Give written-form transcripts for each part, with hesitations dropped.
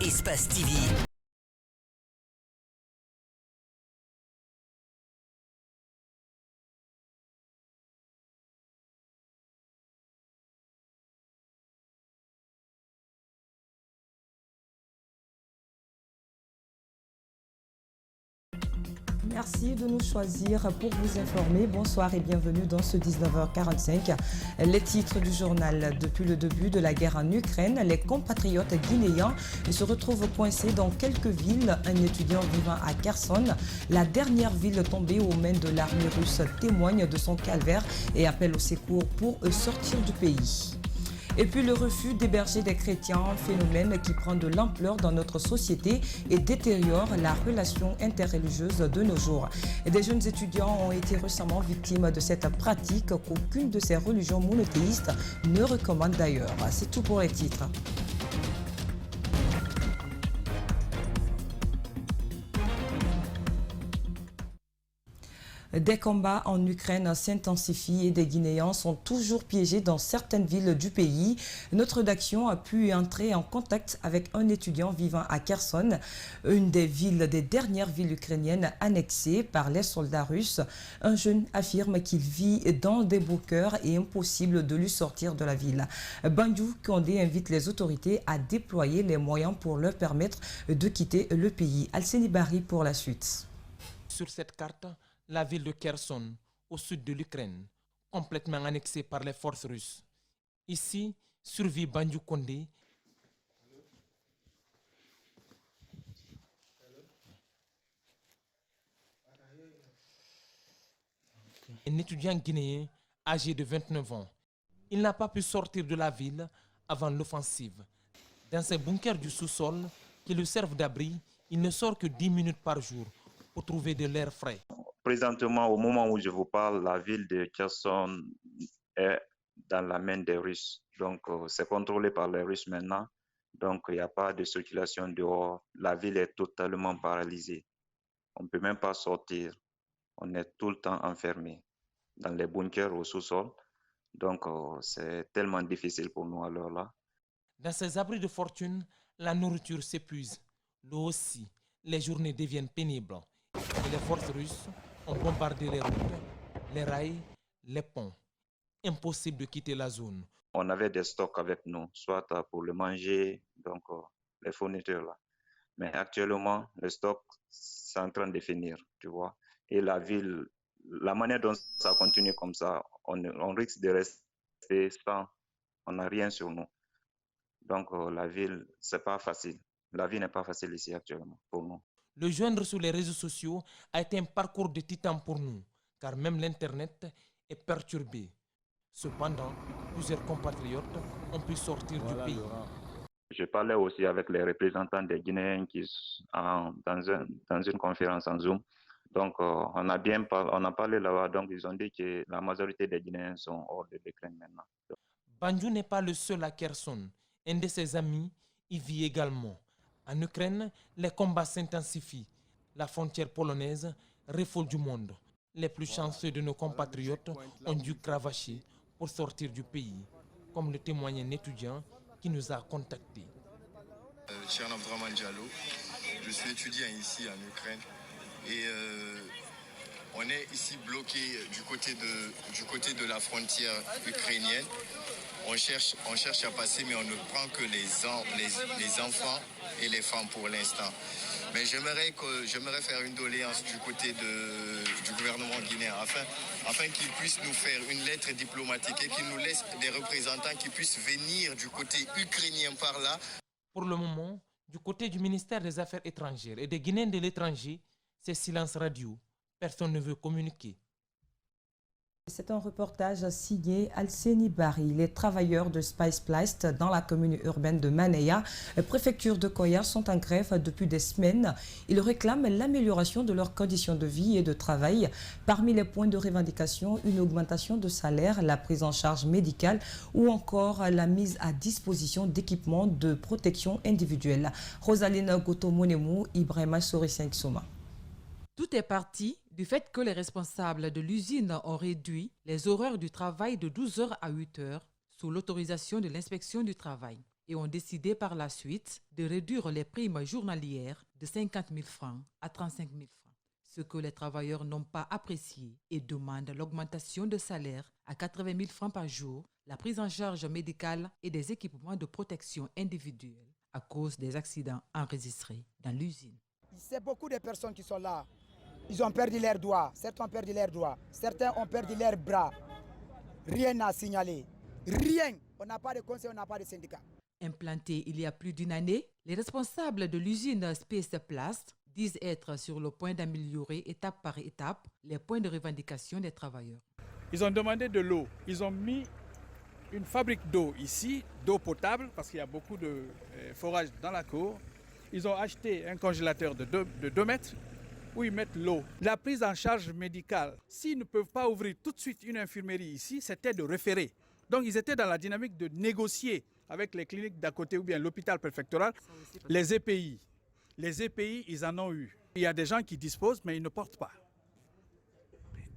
Espace TV. Merci de nous choisir pour vous informer. Bonsoir et bienvenue dans ce 19h45. Les titres du journal. Depuis le début de la guerre en Ukraine, les compatriotes guinéens se retrouvent coincés dans quelques villes. Un étudiant vivant à Kherson, la dernière ville tombée aux mains de l'armée russe, témoigne de son calvaire et appelle au secours pour sortir du pays. Et puis le refus d'héberger des chrétiens, un phénomène qui prend de l'ampleur dans notre société et détériore la relation interreligieuse de nos jours. Et des jeunes étudiants ont été récemment victimes de cette pratique qu'aucune de ces religions monothéistes ne recommande d'ailleurs. C'est tout pour les titres. Des combats en Ukraine s'intensifient et des Guinéens sont toujours piégés dans certaines villes du pays. Notre rédaction a pu entrer en contact avec un étudiant vivant à Kherson, une des dernières villes ukrainiennes annexées par les soldats russes. Un jeune affirme qu'il vit dans des bunkers et impossible de lui sortir de la ville. Bandou Kondé invite les autorités à déployer les moyens pour leur permettre de quitter le pays. Alceni Bari pour la suite. Sur cette carte, la ville de Kherson, au sud de l'Ukraine, complètement annexée par les forces russes. Ici, survit Bandou Kondé. Un étudiant guinéen âgé de 29 ans. Il n'a pas pu sortir de la ville avant l'offensive. Dans ces bunkers du sous-sol qui lui servent d'abri, il ne sort que 10 minutes par jour pour trouver de l'air frais. Présentement, au moment où je vous parle, la ville de Kherson est dans la main des Russes. Donc, c'est contrôlé par les Russes maintenant. Donc, il n'y a pas de circulation dehors. La ville est totalement paralysée. On ne peut même pas sortir. On est tout le temps enfermé dans les bunkers au sous-sol. Donc, c'est tellement difficile pour nous alors là. Dans ces abris de fortune, la nourriture s'épuise. L'eau aussi. Les journées deviennent pénibles. Et les forces russes ont bombardé les routes, les rails, les ponts. Impossible de quitter la zone. On avait des stocks avec nous, soit pour le manger, donc les fournitures là. Mais actuellement, le stock, c'est en train de finir, tu vois. Et la ville, la manière dont ça continue comme ça, on risque de rester sans, on n'a rien sur nous. Donc la ville, c'est pas facile. La vie n'est pas facile ici actuellement pour nous. Le joindre sur les réseaux sociaux a été un parcours de titan pour nous, car même l'Internet est perturbé. Cependant, plusieurs compatriotes ont pu sortir du pays. Je parlais aussi avec les représentants des Guinéens qui sont dans une conférence en Zoom. Donc, on a parlé là-bas, donc ils ont dit que la majorité des Guinéens sont hors de l'Ukraine maintenant. Bandou n'est pas le seul à Kherson. Un de ses amis y vit également. En Ukraine, les combats s'intensifient. La frontière polonaise refoule du monde. Les plus chanceux de nos compatriotes ont dû cravacher pour sortir du pays, comme le témoigne un étudiant qui nous a contactés. Tcherno Abdraman Diallo, je suis étudiant ici en Ukraine et on est ici bloqué du côté de la frontière ukrainienne. On cherche à passer, mais on ne prend que les enfants et les femmes pour l'instant. Mais j'aimerais faire une doléance du côté du gouvernement guinéen afin qu'il puisse nous faire une lettre diplomatique et qu'il nous laisse des représentants qui puissent venir du côté ukrainien par là. Pour le moment, du côté du ministère des Affaires étrangères et des Guinéens de l'étranger, c'est silence radio. Personne ne veut communiquer. C'est un reportage signé Alceni Bari. Les travailleurs de Spice Plast dans la commune urbaine de Manéa, préfecture de Koya, sont en grève depuis des semaines. Ils réclament l'amélioration de leurs conditions de vie et de travail. Parmi les points de revendication, une augmentation de salaire, la prise en charge médicale ou encore la mise à disposition d'équipements de protection individuelle. Rosaline Gotomonemou, Ibrahima Sorissenksoma. Tout est parti du fait que les responsables de l'usine ont réduit les horaires du travail de 12 heures à 8 heures sous l'autorisation de l'inspection du travail. et ont décidé par la suite de réduire les primes journalières de 50 000 francs à 35 000 francs. Ce que les travailleurs n'ont pas apprécié et demandent l'augmentation de salaire à 80 000 francs par jour, la prise en charge médicale et des équipements de protection individuelle à cause des accidents enregistrés dans l'usine. C'est beaucoup de personnes qui sont là. Ils ont perdu leurs doigts, certains ont perdu leurs doigts, certains ont perdu leurs bras. Rien à signaler. Rien. On n'a pas de conseil, on n'a pas de syndicat. Implantés il y a plus d'une année, les responsables de l'usine Space Plast disent être sur le point d'améliorer étape par étape les points de revendication des travailleurs. Ils ont demandé de l'eau. Ils ont mis une fabrique d'eau ici, d'eau potable, parce qu'il y a beaucoup de forage dans la cour. Ils ont acheté un congélateur de 2 mètres où ils mettent l'eau. La prise en charge médicale, s'ils ne peuvent pas ouvrir tout de suite une infirmerie ici, c'était de référer. Donc ils étaient dans la dynamique de négocier avec les cliniques d'à côté ou bien l'hôpital préfectoral, les EPI. Les EPI, ils en ont eu. Il y a des gens qui disposent, mais ils ne portent pas.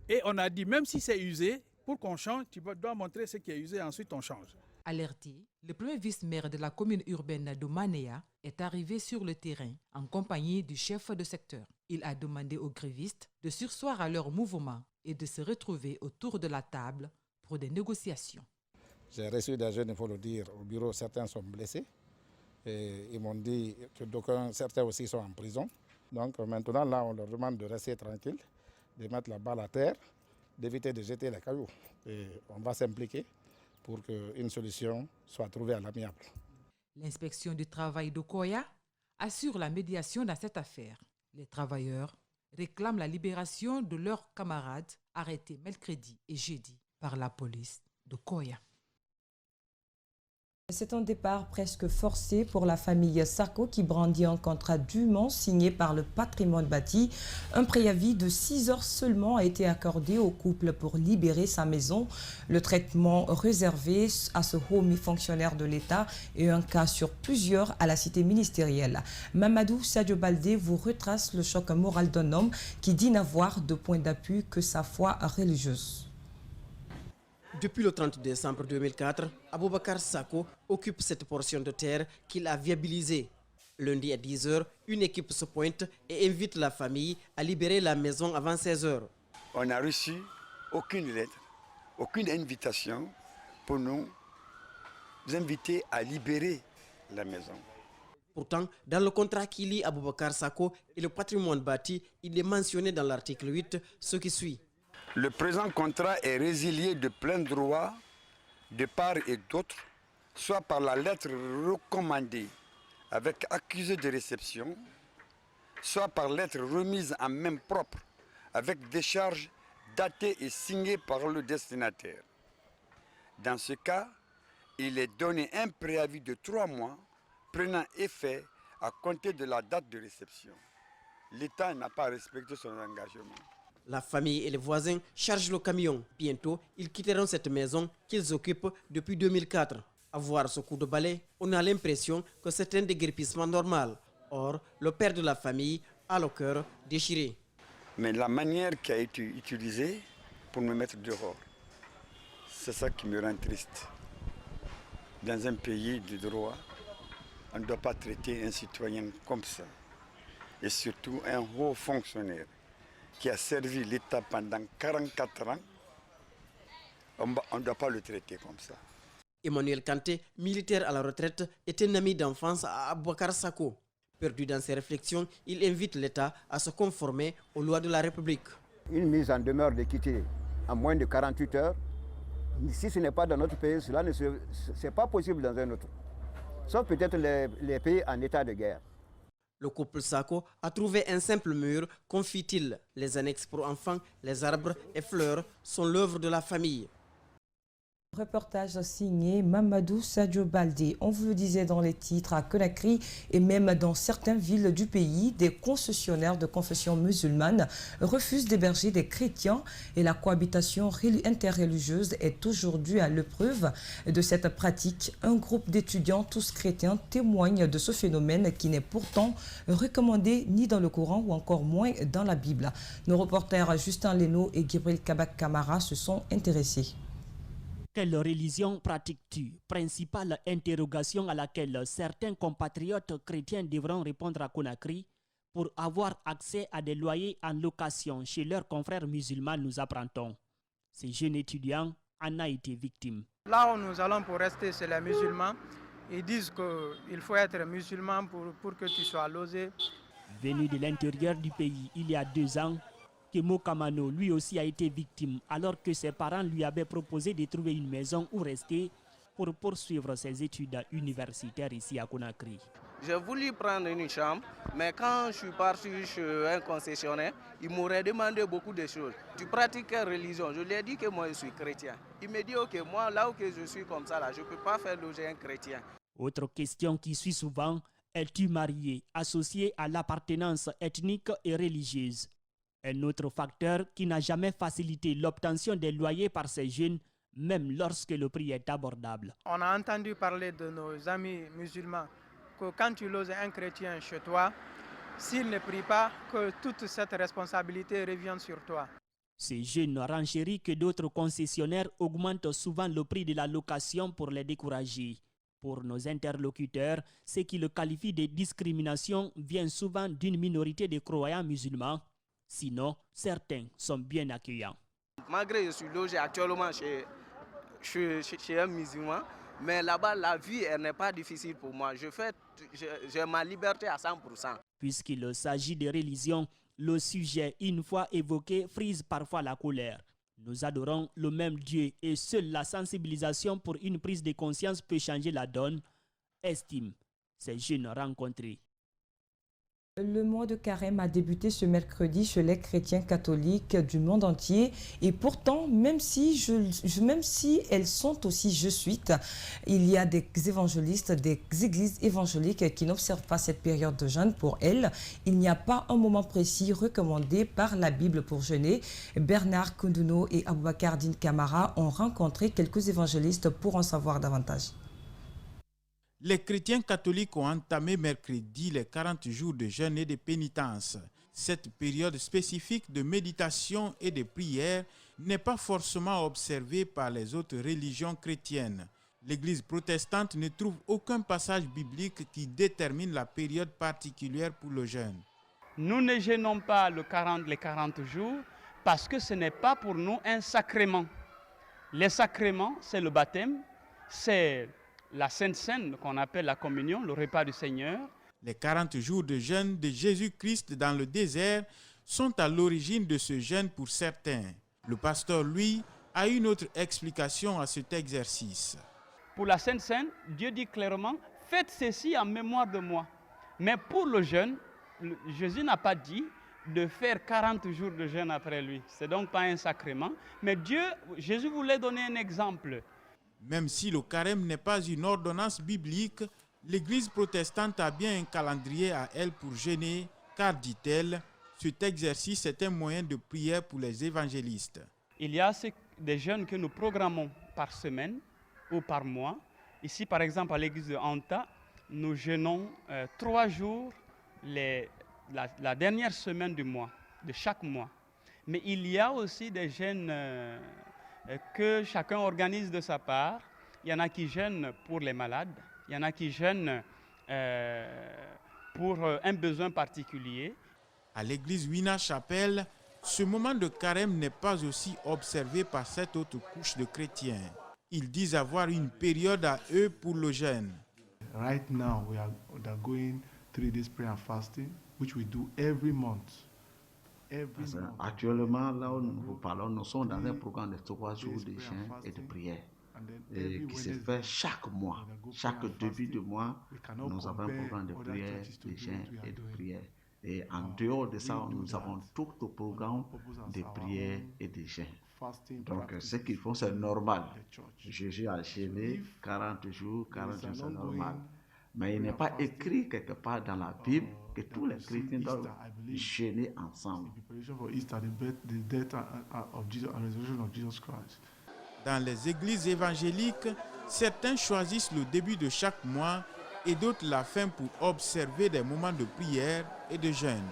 Et on a dit, même si c'est usé, pour qu'on change, tu dois montrer ce qui est usé, ensuite on change. Alerté, le premier vice-maire de la commune urbaine de Manéa est arrivé sur le terrain en compagnie du chef de secteur. Il a demandé aux grévistes de surseoir à leur mouvement et de se retrouver autour de la table pour des négociations. J'ai reçu des jeunes, il faut le dire, au bureau, certains sont blessés. Et ils m'ont dit que certains aussi sont en prison. Donc maintenant, là, on leur demande de rester tranquille, de mettre la balle à terre, d'éviter de jeter les cailloux. Et on va s'impliquer pour qu'une solution soit trouvée à l'amiable. L'inspection du travail de Koya assure la médiation dans cette affaire. Les travailleurs réclament la libération de leurs camarades arrêtés mercredi et jeudi par la police de Koya. C'est un départ presque forcé pour la famille Sarko qui brandit un contrat dûment signé par le patrimoine bâti. Un préavis de 6 heures seulement a été accordé au couple pour libérer sa maison. Le traitement réservé à ce homie fonctionnaire de l'État et un cas sur plusieurs à la cité ministérielle. Mamadou Sadio Baldé vous retrace le choc moral d'un homme qui dit n'avoir de point d'appui que sa foi religieuse. Depuis le 30 décembre 2004, Aboubacar Sako occupe cette portion de terre qu'il a viabilisée. Lundi à 10 h, une équipe se pointe et invite la famille à libérer la maison avant 16 h. On n'a reçu aucune lettre, aucune invitation pour nous inviter à libérer la maison. Pourtant, dans le contrat qui lie Aboubacar Sako et le patrimoine bâti, il est mentionné dans l'article 8 ce qui suit. Le présent contrat est résilié de plein droit de part et d'autre, soit par la lettre recommandée avec accusé de réception, soit par lettre remise en main propre avec décharge datée et signée par le destinataire. Dans ce cas, il est donné un préavis de 3 mois prenant effet à compter de la date de réception. L'État n'a pas respecté son engagement. La famille et les voisins chargent le camion. Bientôt, ils quitteront cette maison qu'ils occupent depuis 2004. À voir ce coup de balai, on a l'impression que c'est un déguerpissement normal. Or, le père de la famille a le cœur déchiré. Mais la manière qui a été utilisée pour me mettre dehors, c'est ça qui me rend triste. Dans un pays de droit, on ne doit pas traiter un citoyen comme ça. Et surtout un haut fonctionnaire qui a servi l'État pendant 44 ans, on ne doit pas le traiter comme ça. Emmanuel Kanté, militaire à la retraite, est un ami d'enfance à Aboubacar Sako. Perdu dans ses réflexions, il invite l'État à se conformer aux lois de la République. Une mise en demeure de quitter en moins de 48 heures, si ce n'est pas dans notre pays, cela n'est pas possible dans un autre. Sauf peut-être les pays en état de guerre. Le couple Sako a trouvé un simple mur, confie-t-il. Les annexes pour enfants, les arbres et fleurs sont l'œuvre de la famille. Reportage signé Mamadou Sadio Baldé. On vous le disait dans les titres, à Conakry et même dans certaines villes du pays, des concessionnaires de confession musulmane refusent d'héberger des chrétiens et la cohabitation interreligieuse est aujourd'hui à l'épreuve de cette pratique. Un groupe d'étudiants, tous chrétiens, témoigne de ce phénomène qui n'est pourtant recommandé ni dans le Coran ou encore moins dans la Bible. Nos reporters Justin Leno et Gibril Kabak Kamara se sont intéressés. Quelle religion pratiques-tu? Principale interrogation à laquelle certains compatriotes chrétiens devront répondre à Conakry pour avoir accès à des loyers en location chez leurs confrères musulmans, nous apprend-on. Ces jeunes étudiants en a été victime. Là où nous allons pour rester, c'est les musulmans. Ils disent qu'il faut être musulman pour que tu sois logé. Venu de l'intérieur du pays il y a 2 ans, Kemo Kamano lui aussi a été victime alors que ses parents lui avaient proposé de trouver une maison où rester pour poursuivre ses études universitaires ici à Conakry. J'ai voulu prendre une chambre, mais quand je suis parti chez un concessionnaire, il m'aurait demandé beaucoup de choses. Tu pratiques quelle religion? Je lui ai dit que moi je suis chrétien. Il me dit ok, moi là où je suis comme ça, là, je ne peux pas faire loger un chrétien. Autre question qui suit souvent, es-tu marié, associé à l'appartenance ethnique et religieuse? Un autre facteur qui n'a jamais facilité l'obtention des loyers par ces jeunes, même lorsque le prix est abordable. On a entendu parler de nos amis musulmans que quand tu loges un chrétien chez toi, s'il ne prie pas, que toute cette responsabilité revient sur toi. Ces jeunes renchéris que d'autres concessionnaires augmentent souvent le prix de la location pour les décourager. Pour nos interlocuteurs, ce qui le qualifie de discrimination vient souvent d'une minorité de croyants musulmans. Sinon, certains sont bien accueillants. Malgré que je suis logé actuellement chez un musulman, mais là-bas, la vie n'est pas difficile pour moi. J'ai ma liberté à 100%. Puisqu'il s'agit de religion, le sujet, une fois évoqué, frise parfois la colère. Nous adorons le même Dieu et seule la sensibilisation pour une prise de conscience peut changer la donne, estime ces jeunes rencontrés. Le mois de carême a débuté ce mercredi chez les chrétiens catholiques du monde entier. Et pourtant, même si elles sont aussi jesuites, il y a des évangélistes, des églises évangéliques qui n'observent pas cette période de jeûne. Pour elles, il n'y a pas un moment précis recommandé par la Bible pour jeûner. Bernard Koundouno et Aboubakar Din Kamara ont rencontré quelques évangélistes pour en savoir davantage. Les chrétiens catholiques ont entamé mercredi les 40 jours de jeûne et de pénitence. Cette période spécifique de méditation et de prière n'est pas forcément observée par les autres religions chrétiennes. L'Église protestante ne trouve aucun passage biblique qui détermine la période particulière pour le jeûne. Nous ne jeûnons pas les 40 jours parce que ce n'est pas pour nous un sacrement. Les sacrements, c'est le baptême, c'est la Sainte Seine qu'on appelle la communion, le repas du Seigneur. Les 40 jours de jeûne de Jésus-Christ dans le désert sont à l'origine de ce jeûne pour certains. Le pasteur, lui, a une autre explication à cet exercice. Pour la Sainte Seine, Dieu dit clairement, faites ceci en mémoire de moi. Mais pour le jeûne, Jésus n'a pas dit de faire 40 jours de jeûne après lui. Ce n'est donc pas un sacrement. Mais Jésus voulait donner un exemple. Même si le carême n'est pas une ordonnance biblique, l'Église protestante a bien un calendrier à elle pour jeûner, car, dit-elle, cet exercice est un moyen de prière pour les évangélistes. Il y a des jeûnes que nous programmons par semaine ou par mois. Ici, par exemple, à l'église de Anta, nous jeûnons 3 jours la dernière semaine du mois, de chaque mois. Mais il y a aussi des jeûnes que chacun organise de sa part. Il y en a qui jeûnent pour les malades, il y en a qui jeûnent pour un besoin particulier. À l'église Wina Chapelle, ce moment de carême n'est pas aussi observé par cette autre couche de chrétiens. Ils disent avoir une période à eux pour le jeûne. Right now, we are going 3 days prayer and fasting, which we do every month. Actuellement, là où nous vous parlons, nous sommes dans un programme de 3 jours de jeûne et de prière qui se fait chaque mois. Chaque début de mois, nous avons un programme de prière, de jeûne et de prière. Et en dehors de ça, nous avons tout le programme de prière et de jeûne. Donc, ce qu'ils font, c'est normal. Jésus a jeûné 40 jours, c'est normal. Mais il n'est pas écrit quelque part dans la Bible que tous les chrétiens doivent jeûner ensemble. Dans les églises évangéliques, certains choisissent le début de chaque mois et d'autres la fin pour observer des moments de prière et de jeûne.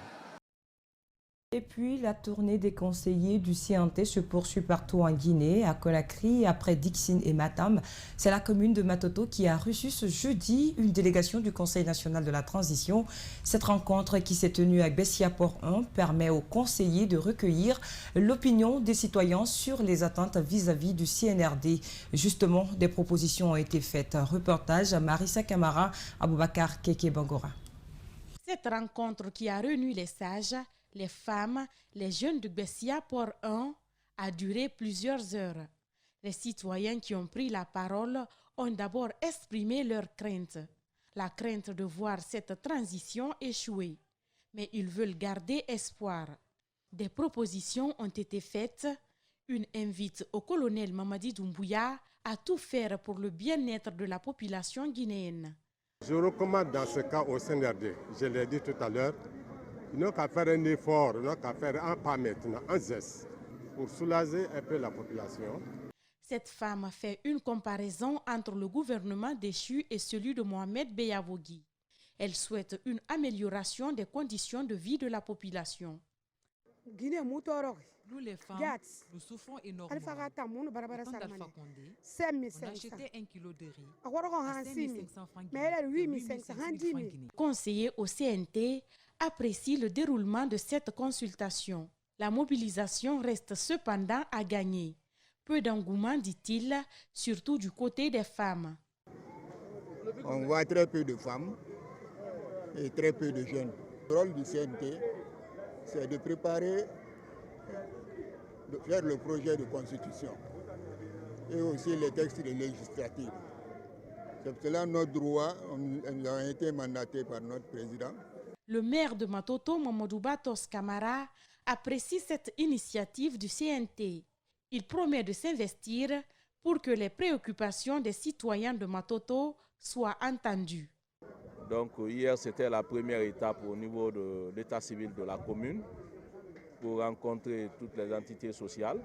Et puis, la tournée des conseillers du CNT se poursuit partout en Guinée, à Conakry, après Dixine et Matam. C'est la commune de Matoto qui a reçu ce jeudi une délégation du Conseil national de la transition. Cette rencontre qui s'est tenue à Bessia-Port 1 permet aux conseillers de recueillir l'opinion des citoyens sur les attentes vis-à-vis du CNRD. Justement, des propositions ont été faites. Reportage à Marissa Camara, Aboubakar Keke Bangora. Cette rencontre qui a réuni les sages, les femmes, les jeunes de Bessia-Port 1 a duré plusieurs heures. Les citoyens qui ont pris la parole ont d'abord exprimé leurs craintes. La crainte de voir cette transition échouer. Mais ils veulent garder espoir. Des propositions ont été faites. Une invite au colonel Mamadi Doumbouya à tout faire pour le bien-être de la population guinéenne. Je recommande dans ce cas au CNRD, je l'ai dit tout à l'heure, ils n'ont qu'à faire un effort, ils n'ont qu'à faire un pas maintenant, un geste, pour soulager un peu la population. Cette femme fait une comparaison entre le gouvernement déchu et celui de Mohamed Beyavogui. Elle souhaite une amélioration des conditions de vie de la population. Nous les femmes, nous souffrons énormément. Au temps d'Alpha Condé, on achetait 1 kilo de riz à 5 500 francs guinéens, 8 500 francs guinéens. Conseiller au CNT apprécie le déroulement de cette consultation. La mobilisation reste cependant à gagner. Peu d'engouement, dit-il, surtout du côté des femmes. On voit très peu de femmes et très peu de jeunes. Le rôle du CNT, c'est de préparer, de faire le projet de constitution et aussi les textes législatifs. C'est cela notre droit, nous avons été mandatés par notre président. Le maire de Matoto, Mamadou Batos Camara, apprécie cette initiative du CNT. Il promet de s'investir pour que les préoccupations des citoyens de Matoto soient entendues. Donc hier, c'était la première étape au niveau de l'état civil de la commune pour rencontrer toutes les entités sociales.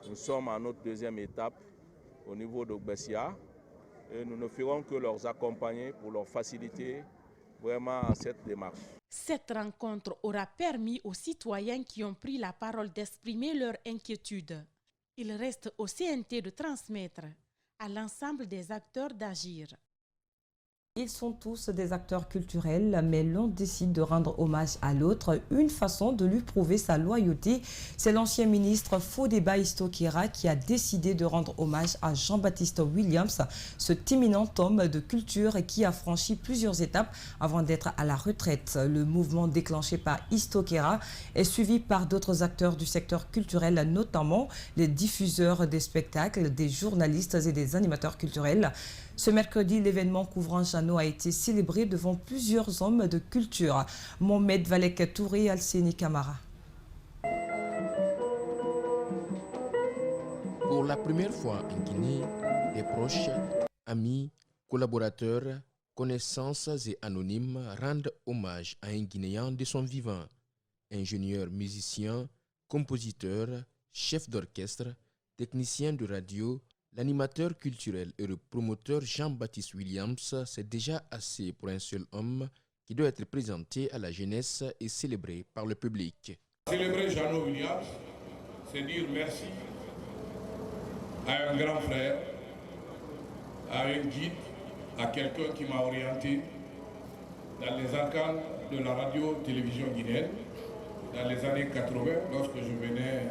Nous sommes à notre deuxième étape au niveau de Bessia et nous ne ferons que leur accompagner pour leur faciliter vraiment cette démarche. Cette rencontre aura permis aux citoyens qui ont pris la parole d'exprimer leurs inquiétudes. Il reste au CNT de transmettre à l'ensemble des acteurs d'agir. Ils sont tous des acteurs culturels, mais l'un décide de rendre hommage à l'autre. Une façon de lui prouver sa loyauté, c'est l'ancien ministre Fodeba Istokera qui a décidé de rendre hommage à Jean-Baptiste Williams, cet éminent homme de culture qui a franchi plusieurs étapes avant d'être à la retraite. Le mouvement déclenché par Istokera est suivi par d'autres acteurs du secteur culturel, notamment les diffuseurs des spectacles, des journalistes et des animateurs culturels. Ce mercredi, l'événement couvrant Jeannot a été célébré devant plusieurs hommes de culture. Mohamed Valek Touré, Alseni Camara. Pour la première fois en Guinée, des proches, amis, collaborateurs, connaissances et anonymes rendent hommage à un Guinéen de son vivant. Ingénieur, musicien, compositeur, chef d'orchestre, technicien de radio, l'animateur culturel et le promoteur Jean-Baptiste Williams, c'est déjà assez pour un seul homme qui doit être présenté à la jeunesse et célébré par le public. Célébrer Jeannot Williams, c'est dire merci à un grand frère, à un guide, à quelqu'un qui m'a orienté dans les arcanes de la radio-télévision guinéenne dans les années 80 lorsque je venais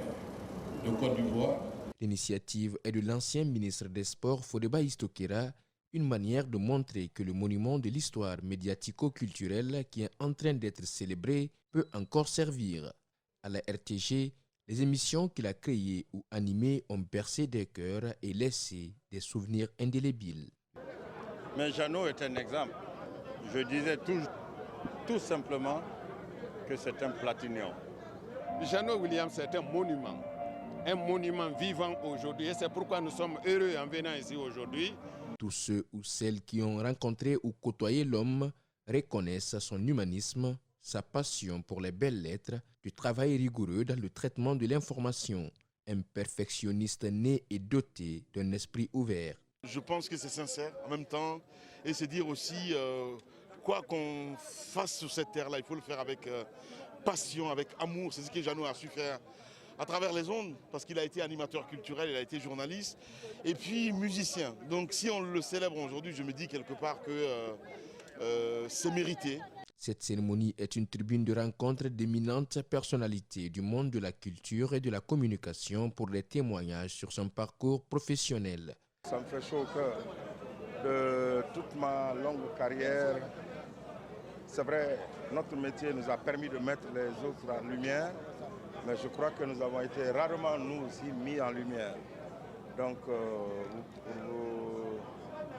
de Côte d'Ivoire. L'initiative est de l'ancien ministre des Sports Fodeba Istokera, une manière de montrer que le monument de l'histoire médiatico-culturelle qui est en train d'être célébré peut encore servir. À la RTG, les émissions qu'il a créées ou animées ont bercé des cœurs et laissé des souvenirs indélébiles. Mais Jeannot est un exemple. Je disais tout simplement que c'est un platinium. Jeannot Williams est un monument vivant aujourd'hui et c'est pourquoi nous sommes heureux en venant ici aujourd'hui. Tous ceux ou celles qui ont rencontré ou côtoyé l'homme reconnaissent son humanisme, sa passion pour les belles lettres, du travail rigoureux dans le traitement de l'information, un perfectionniste né et doté d'un esprit ouvert. Je pense que c'est sincère en même temps et c'est dire aussi quoi qu'on fasse sur cette terre-là, il faut le faire avec passion, avec amour. C'est ce que Jeannot a su faire à travers les ondes, parce qu'il a été animateur culturel, il a été journaliste, et puis musicien. Donc si on le célèbre aujourd'hui, je me dis quelque part que c'est mérité. Cette cérémonie est une tribune de rencontre d'éminentes personnalités du monde de la culture et de la communication pour les témoignages sur son parcours professionnel. Ça me fait chaud au cœur de toute ma longue carrière. C'est vrai, notre métier nous a permis de mettre les autres en lumière, mais je crois que nous avons été rarement, nous aussi, mis en lumière. Donc,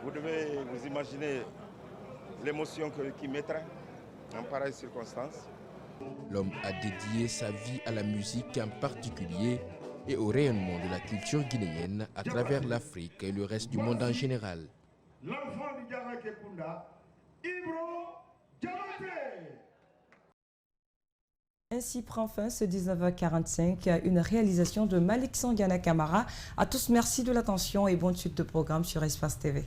vous devez vous imaginer l'émotion qui m'étreint en pareille circonstance. L'homme a dédié sa vie à la musique en particulier et au rayonnement de la culture guinéenne à travers l'Afrique et le reste du monde en général. L'enfant du Diarra Kekunda, Ibro Diamante. Ainsi prend fin ce 19h45, une réalisation de Malik Sandiana Camara. À tous, merci de l'attention et bonne suite de programme sur Espace TV.